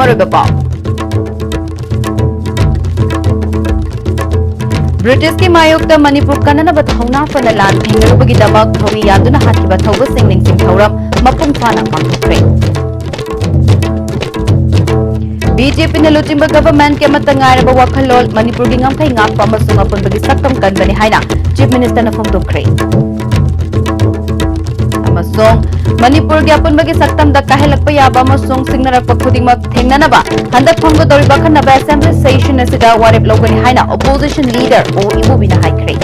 मरुबपाव British की मायोक्ता मणिपुर कन्ननब थौना फना लान थेंगरुबगिदमक थौरी यादुना हाकिबा थौबसिंग निंगसिंग थौरम मपुंग फाना पांगथोखरे BJP ने लुचिंब गवर्नमेंट के मतंगायरब वखलोल मणिपुर की ngамखै ngakpa amasung apunbagi saktam kanbani haina chief minister ने फोंदोखरे अमसोंग मणिपुर के अपुनबगी सक्तम द काहेलकप याबा अमसोंग सिंगनरप खुदिंगमक थेंगननबा हंदक फंगदोरिबा खन्नबा असेंबली सेशन असिदा वारेप लौगनि हाइना ऑपोजिशन लीडर ओ इबुबिना हाइख्रे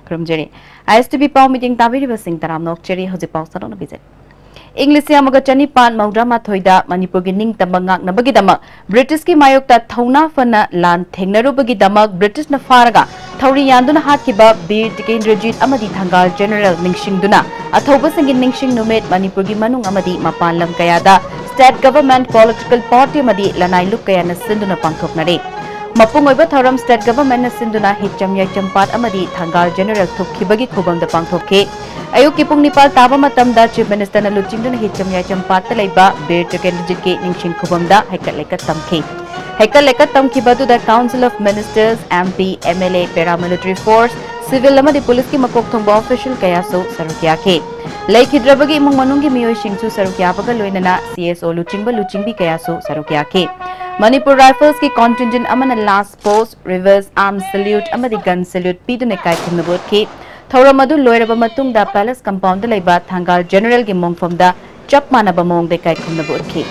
क्रमजरी आईएसटीबी पाव मीटिंग ताबिरिबा सिंग तराम नोकचेरी हजि पाव सरोन बिजे इंग्लिश चनीपान मौद्रामाथोइदा मणिपुर की निंगतम ngaknabagidama ब्रिटिश की मायोक्ता थौना फना लान थेंगनरुबगीदमक ब्रिटिश न फारगा थौरी यान्दुना हाकिबा बीर टिकेंद्रजीत अमदी थंगाल जनरल निंगशिंगदुना अथौबसिंगी निंगशिंग नुमेट मणिपुर की मनुंग अमदी मपान लम कयादा स्टेट गवर्नमेंट पॉलिटिकल पार्टी अमदी लनाई लुक कयाना सिंदुना पांगथोकनरे मपुंग ओइबा थौरम स्टेट गवर्नमेंट न सिंदुना हिचम याचमपात अमदी थंगाल जनरल थुखिबगी खुबंगदा पांगथोके अयुक की पुंग निपाल ताबा मतमदा चीफ मिनिस्टर न लुचिंगदुना हिचम याचमपात लैबा बीर टिकेंद्रजीत के निंगशिंग खुबंगदा हैकलेका तमखे हैकलेका तमखिबदुदा council of ministers MP MLA paramilitary force civil अमदी पुलिस की मकोक थोंबा ऑफिशियल कयासो सरुकियाखे लैखिद्रबगी इमुंग मनुंगी मियोइसिंगसु सरुकियाबगा लोइनना सीएसओ लुचिंबी कयासो सरुकियाखे मणिपुर राइफल्स की कॉन्टिंजेंट अमन last post reverse arm salute अमदी गन सल्यूट पीदुने काइखुनबोदखि थौरम अदु लोइरबा मतुंगदा पैलेस कंपाउंड लैबा थंगाल जनरल की मोंगफमदा चप मानबा मोंगदे काइखुनबोदखि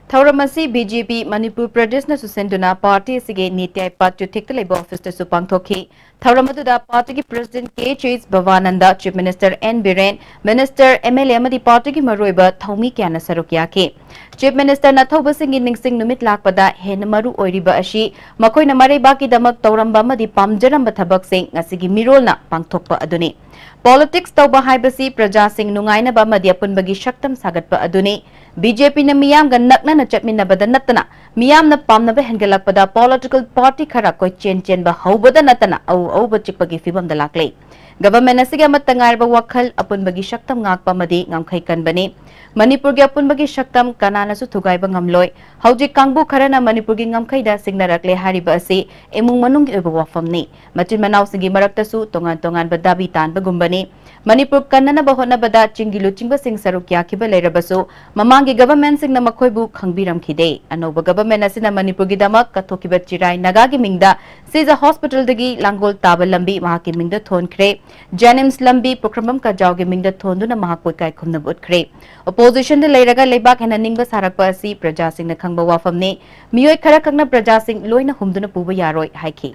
थौरमसी बीजेपी मणिपुर प्रदेश न सुसेंदुना पार्टी सिगे नीति आयोग चुथिक लेब ऑफिस तसु पांगथोखि थौरमदुदा पार्टी की प्रेसिडेंट के चेस Bhabananda chief minister N Biren minister MLA अमदी पार्टी की मरोइबा थौमी क्याना सरुकियाके चीफ मिनिस्टर न थौबसिंगी निंगसिंग नुमित लाकपदा हेन मरु ओइरिबा अशी मखोइना मरेबाकी दमक तौरंबा अमदी पामजरंबा थबकसिंग ngasiगी मिरोलना पांगथोकपा अदुनि पॉलिटिक्स तौबा हाइबसी प्रजासिंग नुंगाइनबा अमदी अपुनबगी शक्तम सागतपा अदुनि बीजेपी ने मियाम ग नकना चटमिनबदा नतना मियाम न पामनबा हेंगलकपदा पॉलिटिकल पार्टी खरा कोई चेन हौबदा नतना औ चिकपगी फिबमदा लाक्ले गवर्नमेंट असिगे अमतंगारबा वखल अपुनबगी शक्तम ngakpa मदी ngamkhai kanbani मणिपुर की अपुनबगी शक्तम कनानासु थुगाइबा ngamloi हौजिक कांगबु खरना मणिपुर की ngamkhaida सिंगनरकले हारिबा असि एमुंग मनुंग एबा वफमनी मचिन मनाव सिंगी मरक्तसु तोंगान बदाबी तानबा गुंबनी मणिपुर कन्ननबा होनबदा चिंगी लुचिंबा सिंग सरुक्याखिबा लेरबसु ममांगी गवर्नमेंट सिंगना मखोइबु खंगबिरमखिदे अनोबा गवर्नमेंट असिना मणिपुर की दमक कथोकिबा चिराय नगागी मिंगदा सीजा हॉस्पिटल दगी लांगोल ताबा लंबी महाकी मिंगदा थोनख्रे जेनिम्स लंबी पुक्रमम का जाओगे मिंगदा थोंदुना महाकोइ काय खुमना बुतख्रे ओपोजिशन दे लेरगा लेबाक हेना निंगबा सारकपा असि प्रजा सिंगना खंगबा वाफमने मियोय खरा खंगना प्रजा सिंग लोइना हुमदुना पुबा यारोय हाइखि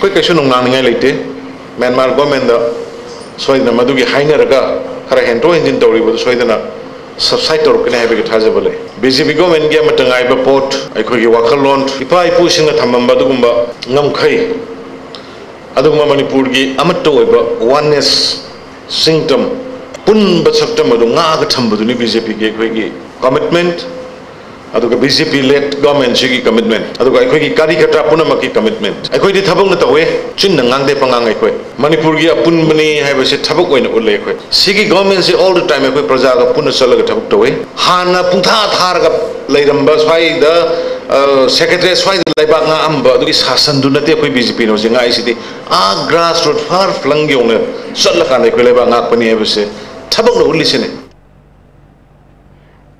कोई कैसु नंगनांगै लेते म्यांमार गवर्नमेंट दा सोइदना मदुगी हाइनरगा खरा हेंटो इंजिन तौरिबो सोइदना सबसाइड तौरकने हाइबगे थाजबले बीजेपी गवर्नमेंट गे मतंगाइबा पोट अखोगी वाखलोन इपा इपु सिंगा थमंबा दुगुंबा ngamkhai aduguma manipur gi amatto oiba oneness singtom punba saktam adu nga ga thambadu ni BJP ge khoigi commitment aduga BJP led government sigi commitment aduga khoigi karikata punamaki commitment akhoi di thabak na tawe chin na ngang de pangang ai khoi manipur gi apun bani haiba se thabak oina ulle khoi sigi government se all the time akhoi praja ga punna chalaga thabak tawe hana pungtha tharga leiramba swai da secretary swai leibak nga amba adugi sasan du nate akhoi BJP no je ngai sidi a grassroots far flang yong challa kan akhoi leibak ngak pani haiba se thabak no ulli sene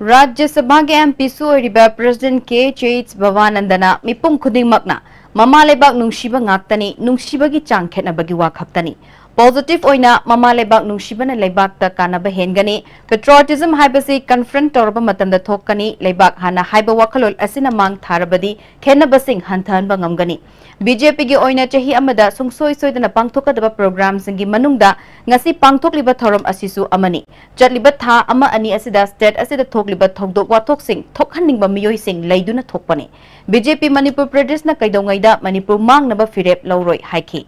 Rajya Sabha के MP सोइरिबा president के chess भवानंदना मिपुम खुदिंगमकना mama लेबाक नुंगशिबा ngakतनी नुंगशिबगी चांग खेनबगी वाखक्तनी Positive oina mama lebak nungsibana lebak ta kanaba hengani patriotism haibasi confront torba matamda thokani lebak hana haiba wakalol asina mang tharabadi khenabasing hanthan bangamgani BJP gi oina chahi amada sungsoi soidana pangthokadaba program singi manungda ngasi pangthokliba thorom asisu amani chatliba tha ama ani asida state asida thokliba thokdok wathok sing thokhaningba miyoi sing leiduna thokpani BJP Manipur Pradesh na kaidongaida Manipur mangnaba firep lauroi haiki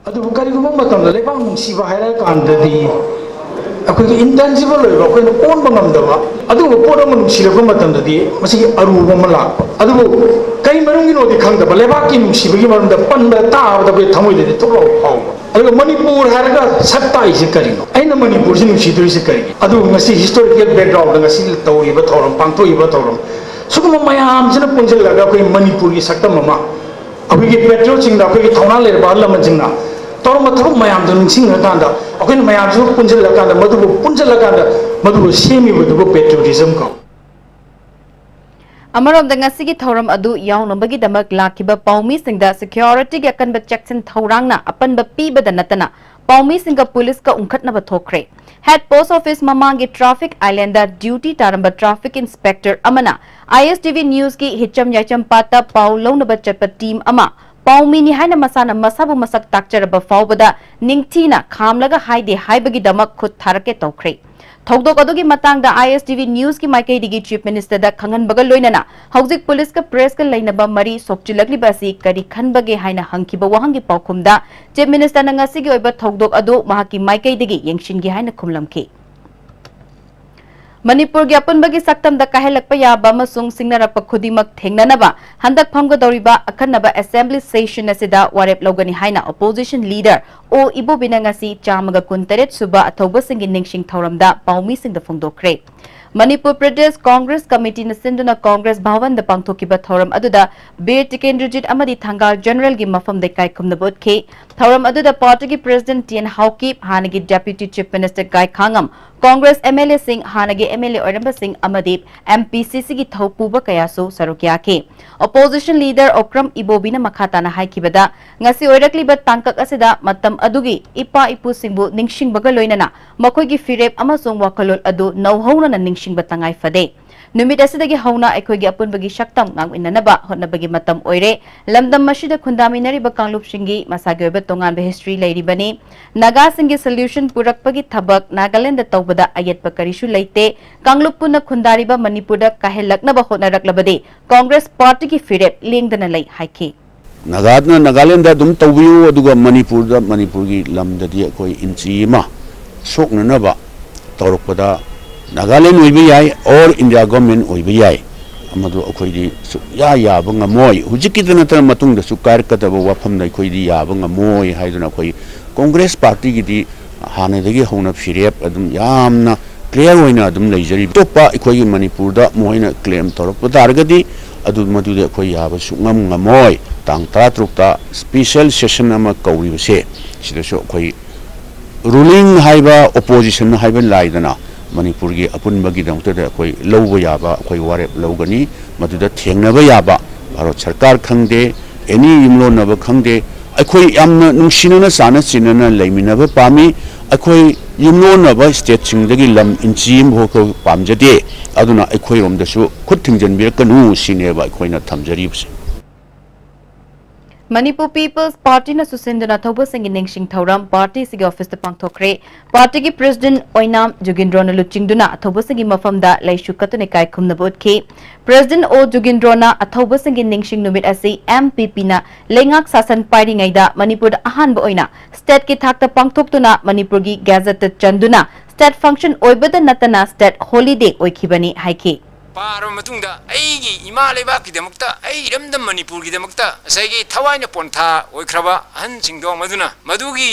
अदुबु करिगुम मतमदा Lebang नुंसिबा हायरा कांददी अखोई intangible होइबा अखोई own बंगमदबा अदुबु पोरम नुंसिरबा मतमददी मसी Aruba मला अदुबु कई मरुंगी नोदि खंगदबा लेबाकी नुंसिबगी मरुंदा पनबा ताबदा बे थमोइदे थोलो फाव अदुबु मणिपुर हायरा सत्ताइसे करिनो आइना मणिपुर से नुंसिदोइसे करि अदुबु मसी historical background ngasi तौरिबा थौरम पांगथोइबा थौरम सुगम मयाम जन पुंजलगा अखोई मणिपुर की सक्तम मा अखोई पेट्रोल चिंगदा अखोई थौना लेरबा लमन जिंगना तौर मतलब मैम निंगा अखोन मैम पुंजल सेमीबू पेट्रोटिज्म कौ अमरोमदंगसिगी थौरम अदु याउनबगिदमक लाखिबा पौमीसिंगदा सिक्योरिटी के अकनब चेक्सन थौरांगना अपनब पीबदा नतना पौमीसिंगा पुलिस का उंखटनब थोखरे हेड पोस्ट ऑफिस ममांगी ट्रैफिक आइलैंड ड्यूटी तारंब ट्रैफिक इंस्पेक्टर अमना ISTV न्यूज की हिचम याचम पाता पाउ लौनब चटप टीम अमा पाउमीनी हाइना मसाना मसाबु मसक ताकचरब फाउबदा निंगथीना खामलगा हाइदे हाइबगिदमक खुद थारके तौखरे थौदोक अदुगी मतांगदा ISTV न्यूज की माइकैदिगी चीफ मिनिस्टर दा खंगनबगा लोइनना हौजिक पुलिस का प्रेस का लैनबा मरी सोकचिलगलिबासी करी खनबगे हाइना हंखिबा वहंगी पाउखुमदा चीफ मिनिस्टर ना ngasiगी ओइबा थौदोक अदु महाकी माइकैदिगी यंगशिनगी हाइना खुमलमखि मणिपुर की अपुनबगी सक्तम दा काहेलकपा याबा अमसुंग सिंगनरप खुदिमक थेंगननबा हंदक फमगदौरिबा अखनबा असेंबली सेशन असिदा वारेप लौगनी हाइना अपोजिशन लीडर ओ इबोबिना ngasi चामगा कुनतरेट सुबा अथौबसिंगी निंगशिंग थौरमदा पाउमीसिंग दा फोंदोखरे मणिपुर प्रदेश कांग्रेस कमिटी सिंधुना कांग्रेस भवन दा पांगथोकिबा थौरम अदुदा बीर टिकेंद्रजीत अमदी थांगाल जनरल की मफम दे कायखुमनबोतखे थौरम अदुदा पार्टी की प्रेसिडेंट टीएन हाउकीप हानगी deputy chief minister Gaikhangam Congress MLA Singh हानगी MLA ओरंब सिंह अमदी MPCC की थौपुबा कयासु सरुक्याखे अपोजिशन लीडर ओक्रम इबोबिना मखाताना हाइकिबदा ngasi ओइरक्लिबा तांकक असिदा मतम अदुगी इपा इपु सिंहबु निंगशिंगबगा लोइनना मखोइगी फिरेप अमसुंग वाखलोल अदु नौहौना निंगशिंगबा तंगाई फदे नुमित असिदगी हौना अखोइगी अपुनबगी शक्तम nganginanaba hotnabagi matam oire lamdam masida khundamiनरिबा कांगलुपसिंगी मसागे ओइबा तोंगानबा हिस्ट्री लेरिबनी नागा सिंगी सॉल्यूशन पुरकपगी थबक नागालैंड तौबदा अयतप करिसु लेते कांगलुपुना खुंदारिबा मणिपुरदा काहेलकनबा होटनरक्लबदे कांग्रेस पार्टी की फिरेप लेंगदना लै हाइखे नागालैंड दुम तौबियु अदुगा मणिपुर की लमददी अखोई इंचीमा सोकननबा तौरकपदा नागालैंड होइबा याय और इंडिया गवर्नमेंट होइबा याय अमदो अखोइदी या याबा ngमोय हुजिकिद नतर मतुंग दसु कारकतबा वाफम दै खोइदी याबा ngमोय हाइदुना खोइ कांग्रेस पार्टी गिदी हानेदगी होना फिरेप अदुम यामना क्लियर होइना अदुम लेजरी तोपा अखोइ मणिपुरदा मोइना क्लेम तौरकपा तारगदी अदु मदुदे अखोइ याबा सुngम ngमोय तांग 13 ता स्पेशल सेशन अमा कौरिबसे सिदसु अखोइ रूलिंग हाइबा ओपोजिशन हाइबा लाइदना मणिपुर की अपुनबगी दमतदा अखोइ लौबा याबा अखोइ वारेप लौगनी मदुदा थेंगनबा याबा भारत सरकार खंगदे एनी युमलोनब खंगदे अखोइ यामना नुंसिनना साना सिनना लेमिनबा पामी अखोइ युमलोनब स्टेट सिंगदगी लम इंचीम होको पामजदे अदुना अखोइ रोमदसु खुद थिंजनबिरकनु सिनेबा अखोइना थमजरीबसे मणिपुर पीपल्स पार्टी न सुसिंदना थौबसिंगी निंगशिंग थौरम पार्टी सिगी ऑफिस द पांगथोखरे पार्टी की प्रेसिडेंट ओइनाम जुगिंद्रोना लुचिंगदुना अथौबसिंगी मफमदा लैशु कतुने कायखुमनबोतखे प्रेसिडेंट ओ जुगिंद्रोना अथौबसिंगी निंगशिंग नुमित असि MPP ना लेंगाक शासन पाइरिंगैदा मणिपुर अहानब ओइना स्टेट की थाकता पांगथोक्तुना मणिपुर की गैजेट चंदुना स्टेट फंक्शन ओइबदा नतना स्टेट हॉलिडे ओइखिबनी हाइखे पारो मतुंगदा एगी इमा लेबाकिदमक्ता एरमद मणिपुरगिदमक्ता असैगी थवाइना पोंथा ओइख्रबा हनसिंगदो मदुना मदुगी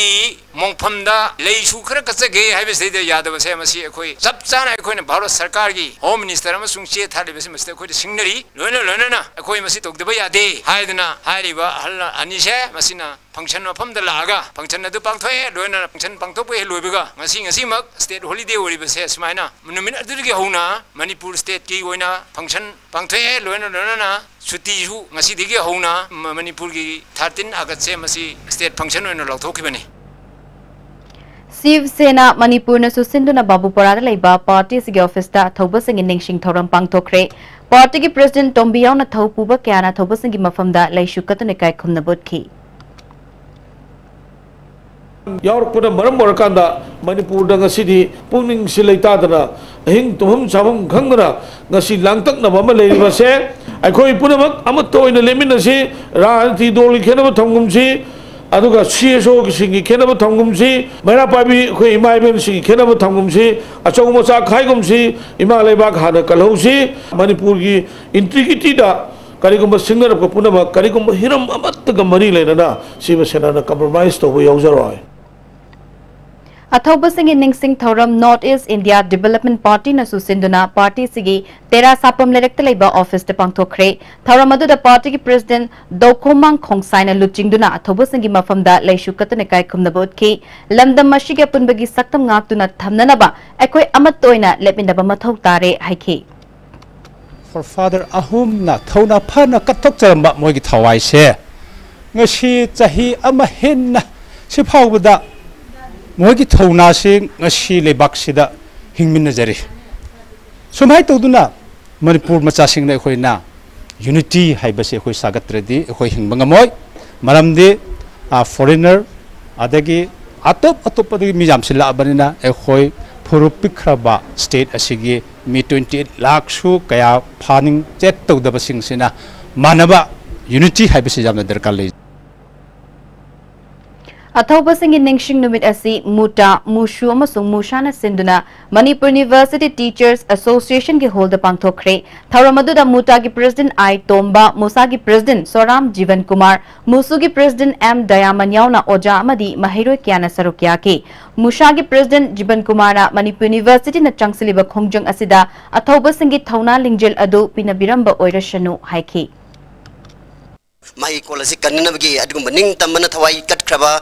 मोंगफमदा लेसु खरा कचगे हाइबसेदे यादबसे मसी अखोइ सब चाना अखोइना भारत सरकार की होम मिनिस्टर अमसुंग चे थालिबसे मस्ते अखोइ सिंगनरी लोना अखोइ मसी तोगदबा यादे हाइदना हाइरिबा हल अनिसे मसिना फंक्शन मफमदा लागा फंक्शन अदु पांगथोए लोना फंक्शन पांगथोपे लोइबगा ngasi mak state holiday ओरिबसे सुमाइना नुमिन अदुगी होना मणिपुर स्टेट की ओइना फंक्शन पांगथोए लोना सुटीसु ngasi दिगी होना मणिपुर की 13 अगस्त से मसी स्टेट फंक्शन ओइना लौथोखिबने Shiv Sena Manipur na susinduna Babupara laiba party sige office ta thoba singi ningsing thoram pangthokre party ki president Tombiyaw na thopuba kya na thoba singi mafamda laishu katune kai khumna bodki Yaur pada maram morakanda Manipur da ngasi pungning silaita dana hing tumhum sabam khangna ngasi langtak na bama leiba se akhoi punamak amat toina lemin si rajati dol khena thongum si aduga CSO singi khena thongum si mera pabi khoi imai ben singi khena thongum si achau mocha khaigum si ima leiba khana kalhau si Manipur gi integrity da karigum singar ko punamak karigum hiram amat ga mari leina Shiv Sena na compromise to yauzaroi Athoba Singh Ningsing Thoram North East India Development Party na susinduna party sigi tera sapam lerekta leiba office te pangthokre Thoramadu da party ki president Dokomang Khongsai na luchingduna Athoba Singh mafamda laishu katune kai khumna bodki lamdam mashige punbagi saktam ngaktuna thamnanaba ekoi amat toina lepindaba mathau tare haiki For father ahum na thona phana katok charamba moigi thawai se ngasi chahi ama henna si phawbada मोगी थौना से ngasi लेबाक सिदा हिंगमिन जरी सुमाय तौदुना मणिपुर मचासिंग ने खोइना unity हाइबसे खोइ सागत्रदि खोइ हिंगबंगमोय मरमदि foreigner अदगी अतोप अतोपदि मिजाम सिला बनिना खोइ फुरुपिखरबा state असिगी मी 28 लाख सु कया फानिंग चेक तौदबसिंग सिना मानबा यूनिटी हाइबसे जामना दरकार ले Athoba Singh Ningsing Numit Asi Muta Mushu amasung Mushana Sinduna Manipur University Teachers Association ki hold pangthokre Thoramadu da Muta ki president I Tomba Musa ki president Soram Jivan Kumar Musu ki president M Dayamanyaw na Oja amadi Mahiro Kyana Sarukya ki Musha ki president Jivan Kumar na Manipur University na changsiliba khongjang asida Athoba Singh ki thauna lingjel adu pinabiramba oirashanu haiki Mai kolasi kannabagi adugum ning tamana thawai kat kraba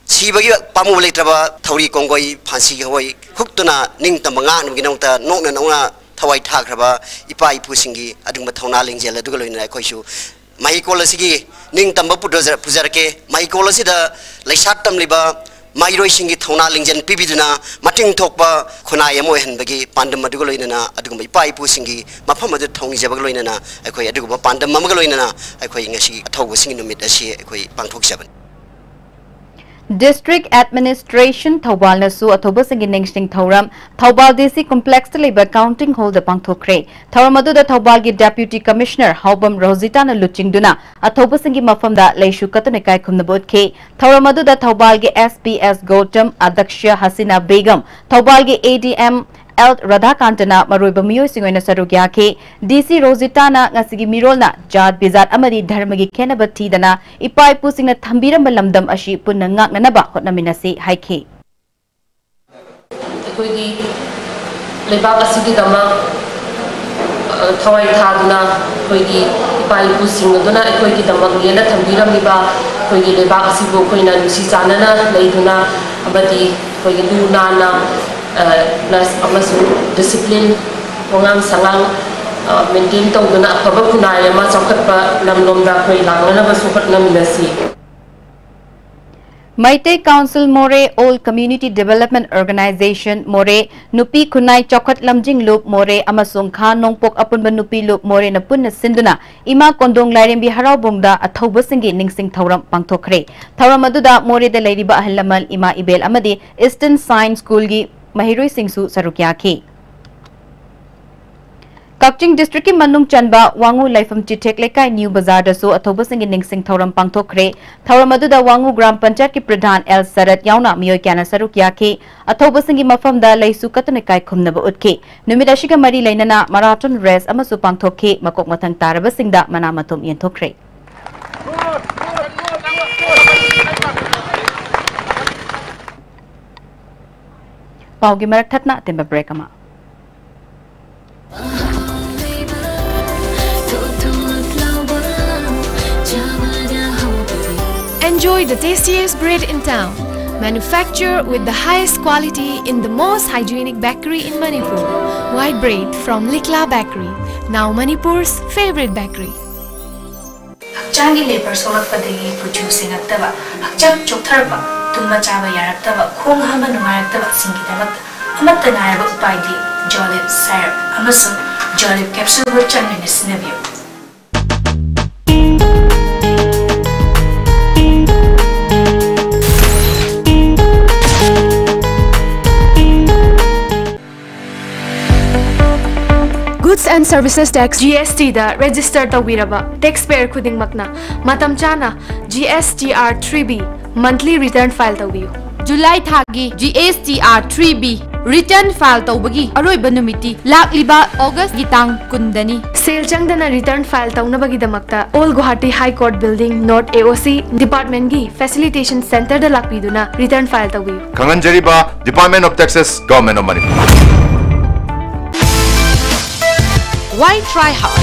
sibagi pamu leitraba thawri kongoi phansi hoi huktuna ning tamanga ngi nongta nokna nonga thawai tha kraba ipa ipu singi adugum thawna lingjel aduga loina khoisu mai kolasi gi ning tamba pujarke mai kolasi da laisat tam liba Mairoi singi thona lingjan pibiduna mating thokba khona yamo henbagi pandam adugo loinana adugum ipai pu singi mafam adu thongi jabag loinana akhoi adugum pandam mamag loinana akhoi ngasi thawgo singi numit asi akhoi pangthok jaban District Administration Thobal Nasu Athoba Singh Ningsing Thoram Thobal DC Complex Labor Counting Hall the Pangthokre Thoramadu da Thobal gi Deputy Commissioner Haubam Rosita na luchingduna Athoba Singh mafam da laishu katune kai khumna bodke Thoramadu da Thobal gi SPS Gautam Adaksha Hasina Begum Thobal gi ADM L Radhakantana Maroiba Miyo Singoina Sarugya ke DC Rosita na ngasigi mirolna Jad Bizat Amadi Dharmagi Kenabati dana Ipai Pusing na Tambiram Balamdam Ashi Punanga Nanaba Hotnaminasi Haiki Equigi Lebabasigi Dama Tawai Taduna Equigi Ipai Pusing Duna Equigi Dama Yena Tambiram Liba Equigi Lebabasigo Quina Lucy Zanana Laiduna Abadi Equigi Lunana plus discipline wangang sangang maintain tawduna afaba kunaya ma chawkhatpa lamlomda khoi langnana ba sukhatna minasi Maite Council More All Community Development Organization More Nupi Kunai Chokhat Lamjing Loop More amasung Kha Nongpok Apunba Nupi Loop More na punna sinduna Ima Kondong Lairembi Harau Bongda Athoba Singh Ningsing Thoram Pangthokre Thoram aduda More da Lairiba Ahlamal Ima Ibel Amadi Eastern Science School gi Mahiroi Singsu Sarukya ki Kakching District ki Manung Chanba Wangu Laifam Chitek Lekai New Bazaar da so Athoba Singh Ningsing Thoram Pangthokre Thoram aduda Wangu Gram Panchayat ki Pradhan L Sarat yauna Miyo Kyana Sarukya ki Athoba Singh mafam da laisu katune kai khumnaba utki Numit ashiga mari lainana marathon race amasu pangthokhe makok mathang taraba singda manamatum yenthokre Paugi marak thatna temba break ama Enjoy the tastiest bread in town, manufactured with the highest quality in the most hygienic bakery in Manipur. White bread from Likla Bakery, now Manipur's favorite bakery. Hakchangi labor solakpadagi producing attaba hakchang choktarba tumma chaba yaraktaba khong hama nungairaktaba singgidamakta amatta nairaba upaidi Jolib syrup amasung Jolib capsule wo chanmina sinabiyo. Goods and Services Tax GST da register tawiraba taxpayer khuding makna matam chana GSTR 3B monthly return file tawiyu. July thagi GSTR 3B return file tawbagi aroiba numiti lakliba August gitang kundani sale changdana return file tawnabagi damakta All Guwahati High Court Building North AOC Department gi Facilitation Center da lakpiduna return file tawiyu. Kanganjariba Department of Taxes Government of Manipur. Why try hard?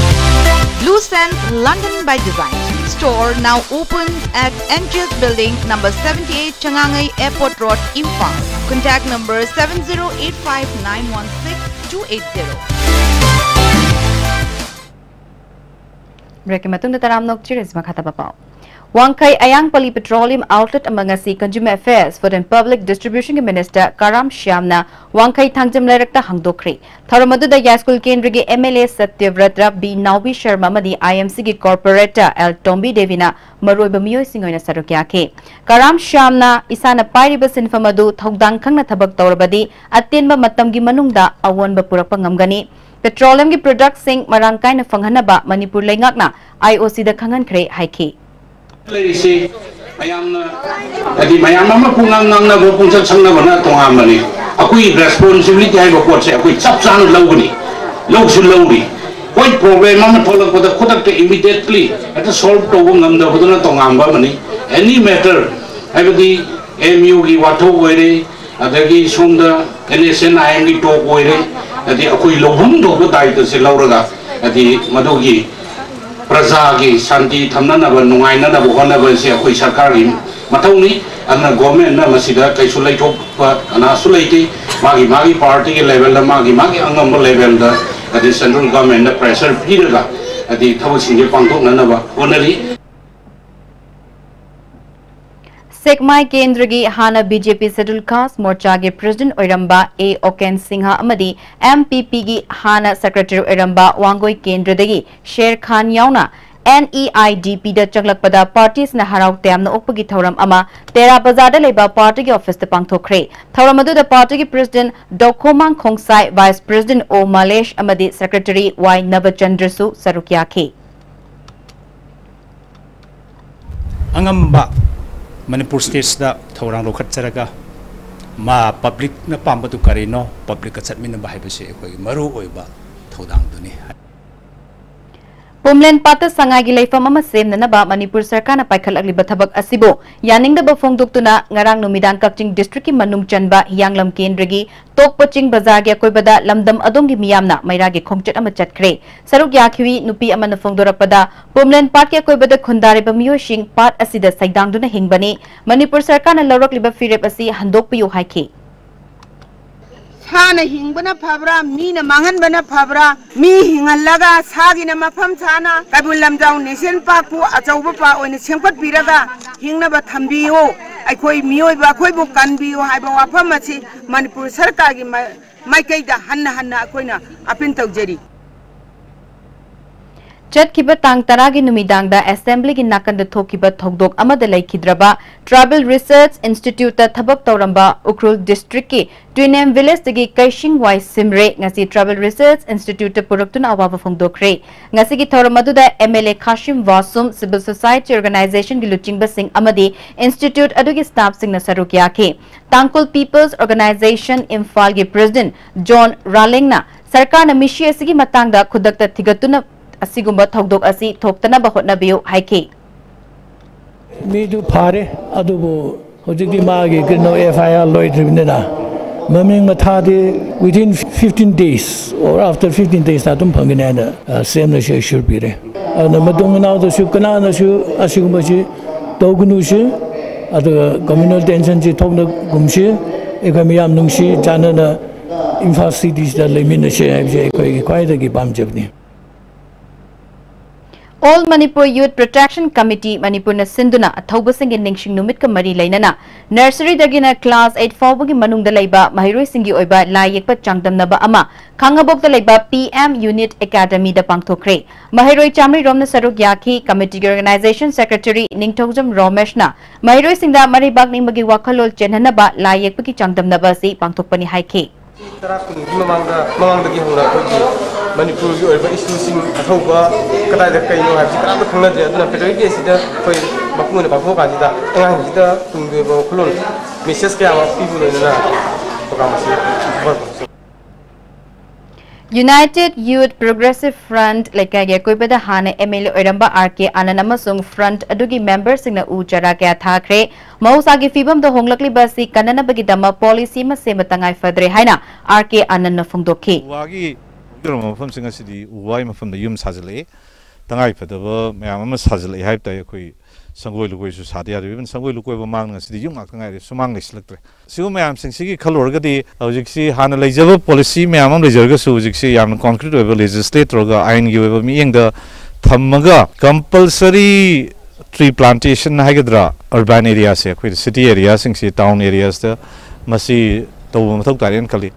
Blue Sand London by Design store now open at NGS Building number 78 Changangai Airport Road, Imphal. Contact number 7085916280. Break matunda taram nok chiris makata papao. Wangkai Ayangpali Petroleum Outlet amangasi Consumer Affairs Food and Public Distribution Minister Karam Shyamna Wangkai Thangjam Lairakta hangdokri. Tharamadda Yaskul Kendrigi MLA Satyavratra B Naubi Sharma madi IMC gi Corporator L Tombi Devina Maroiba Miyoi Singoina Sarukyake. Karam Shyamna Isana Pairiba Sinfamadu Thogdang Khangna Thabak Taurabadi Atinba Matamgi Manungda Awonba Purakpa ngamgani. Petroleum gi products sing marangkai na fanghanaba Manipur Laingakna IOC da khangan khre haiki. Lady, I am a Pungang Punja Sangana Tongamani. A quick responsibility I have a quick subsan lowly, low to lowly. Quite problem, Mamma told for the Kodak immediately at the salt to Wungam the Hudana Tongambani. Any matter, I will the MU Giwato Were, at the Gi Sunda, NSN IMD talk Were, at the Akui Lohum to the Titus Laura, at the Madogi. Prasagi Santi Tamana Nuaina Buhana Sia Sarkari Matoni and the government Namasida Kaisulato and Asulati Magi party level the Magi Angam level at the central government the pressure Piraga at the Tawasini Panto Nanava only. Sekmai Kendragi Hana BJP Scheduled Caste Morchagi President Oiramba A. Oken Singha Amadi MPP gi Hana Secretary Oiramba Wangoi Kendradagi Sher Khan Yauna NEIDP da Changlakpada parties na Harau Tamna Okpagi Thoram Ama Tera Bazada Leba Party gi Office the Pangthokre Thoramadu the party gi President Dokomang Khongsai Vice President O. Malesh Amadi Secretary Y. Navachandrasu Sarukyake Angamba Manipur states da thorang lokhat charaga ma public na pambatu karino public ka chatmin na bahay base koi maru oiba thodang duni Pumlen Pata Sangagi Leifam ama semnanaba Manipur Sarkar na paikhalakliba thabak asibo yaningdaba phongdoktuna ngarang numidang Kakching District ki manung chanba Hiyanglam Kendragi Tokpaching Bazar gi akoibada lamdam adongi miyamna mairagi khongchat ama chatkre saruk yakhiwi nupi amana phongdorakpada Pumlen Pat ki akoibada khundariba miyosing pat asida saidangduna hingbani Manipur Sarkar na lawrakliba firep asi handokpiyu haiki Sana hingbana phabra mina manganbana phabra mi hingallaga sagina mafam sana kabulam jaw nation park pu achauba pa oina sengpat biraga hingna thambiyo akhoi miyoi ba khoi bu kanbiyo haiba wafam achi Manipur Sarkar gi maikaida hanna akoina apin tawjeri Chatkiba tang taragi numidangda assembly gi nakanda thokiba thogdok amada laikhidraba Tribal Research Institute ta thabak tawramba Ukrul District ki Twinem Village tagi Kaishing Wai Simre ngasi Tribal Research Institute ta puraktuna awawa phongdokre ngasi gi thoramadu da MLA Khashim Wasum Civil Society Organization gi luchingba sing amadi Institute adugi staff sing na sarukyake Tangkol People's Organization Imphal gi President John Ralingna Sarkar na mishi asigi matangda khudakta thigatuna asigumba thogdok asi thoktana ba hotnabiyo haike Midu pare adubu hojiki magi kino FIR loidribnena maming mathadi within 15 days or after 15 days atum phanginena same na should be re na madung na da shu kana na shu asigumba shi dognu shi adu communal tension ji thogna gumshi ekamiyam nungshi jana na infrastructure da lemin she koi da gi bamjebni All Manipur Youth Protection Committee Manipur na sinduna athauba singi ningsing numit ka mari lainana nursery dagina class 8 fawbagi manungda laiba mahiroi singi oiba lai yekpa changdamnaba ama khangabok da laiba PM Unit Academy da pangthokre mahiroi chamri romna saruk yaki committee organization secretary Ningthojam Romesh na mahiroi singda mari bak ningmagi wakhalol chenhanaba lai yekpa ki changdamnaba si pangthokpani haike Manipur की ओर इशूसिंग अथौबा कदाइदा कइनो हाबि कनाबो खंगनादे अदुना federal गेसिदा खै मखमुने बाखो काजिदा एंगांजिदा तुंगदेबो खुलोन message के आवा पिबुलोना programme United Youth Progressive Front Leka Yakoibada Hane MLA Oramba RK Ananamasung Front Adugi members in the Ujara Kya Thakre Mausagi Fibam the Honglakli Basi Kanana Bagidama Policy Masematangai Fadre Haina RK Anana Fundoki. Wagi from Singa City, Uwaima from the Yum Sazale, Tangai Padava, Mayama Sazale, Hype Diakui, Sangoi Lugu Sadia, even Sangoi Lugu Mang City Yum Akangai, Sumang Selector. So Mayam Singsi Kalorgadi, Ojixi, Hanalizable policy, Mayam Reserga Sujixi, Yam concrete over legislator, Iron you ever meeting the Tamaga compulsory tree plantation Hagadra, urban areas, city areas, Singsi town areas, the Masi Tarian Kali.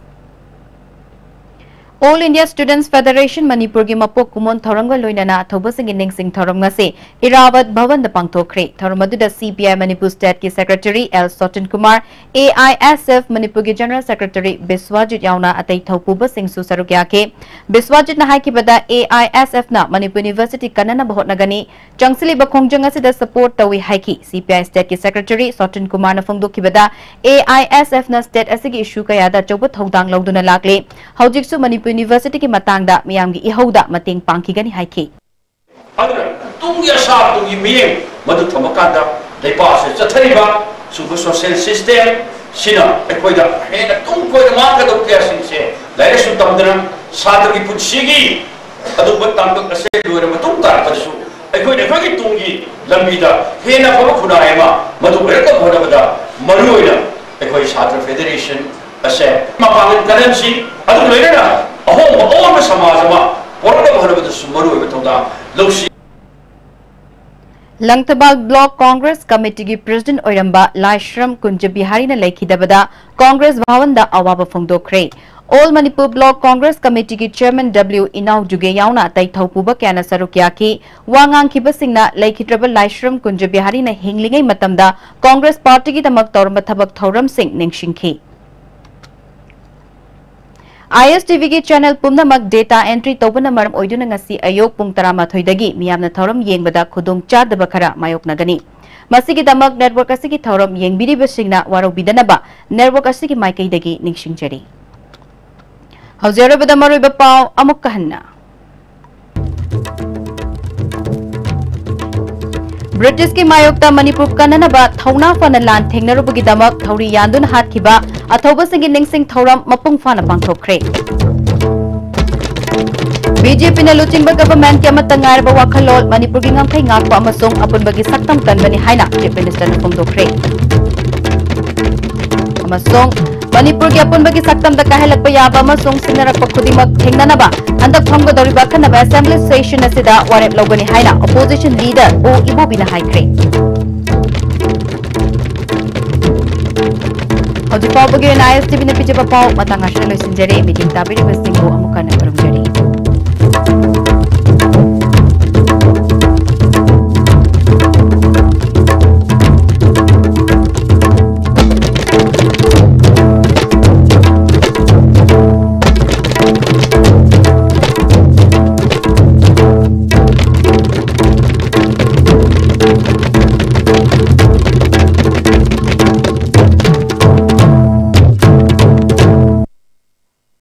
All India Students Federation Manipur gi mapok kumon thoranga loinana thobasing ningsing thoramnga se Iravat Bhavan da pangthokre thoramadu da CPI Manipur State ki Secretary L Sotin Kumar AISF Manipur gi General Secretary Biswajit yauna atai thopuba sing su sarukya ke Biswajit na haiki bada AISF na Manipur University kanana bahot nagani changsili bakhongjanga se da support tawi haiki CPI State ki Secretary Sotin Kumar na phongdokki bada AISF na state asigi issue kaya da choba thodang lawduna lakle haujik su Manipur University ki matangda miyamgi ihauda mating pangkigani haike aduna tungya sa tungi miyem madu thamakanda leipa se chathaiba suba social system sina ekoida hena tung koida maka dokya singse laire su tamdana sadagi putsigi adu batang tok ase duare matung tar pasu ekoida khagi tungi lambida hena phaba khudai ma madu berka bhodabada maruoida ekoi Satra Federation ase mapangan currency adu leina Langtabal Block Congress Committee ki President Oiramba Laishram Kunjabihari na Laikhidabada Congress Bhavanda Awaba Phongdokre All Manipur Block Congress Committee ki Chairman W Inau Juge yauna tai thaupuba kyana sarukya ki wangang khibasingna Laikhidraba Laishram Kunjabihari na hinglingai matamda Congress Party ki tamak torma thabak thoram sing ningsingkhi ISTV ki channel pumnamak data entry tobana maram oiduna ngasi ayok pung 13 dagi miyamna thoram yengbada khudung chadaba khara mayok nagani masigi damak network asigi thoram yengbiri besingna waro bidanaba network asigi maikai dagi ningsingjari haujarabada maroiba paw amuk kahanna British ki mayokta Manipur kananaba thauna fana lan thengnarubugi damak thauri yandun hatkiba athoba singi ningsing thoram mapung fana pangthokre BJP na luchingba government ki amatangar ba wakhalol Manipur gi ngamthai ngakpa amasong apunbagi saktam kanbani haina Chief Minister na pangthokre amasong Manipur ki apunbagi saktam da kahelakpa yaba amasong sinarakpa khudimak thengnanaba andak thongga doriba khanaba assembly session asida warep logani haina opposition leader o ibobina haikre Hauji pawbagi na ISTV na pijaba paw matanga shalo sinjare meeting tabiri bastingo amukana barumjari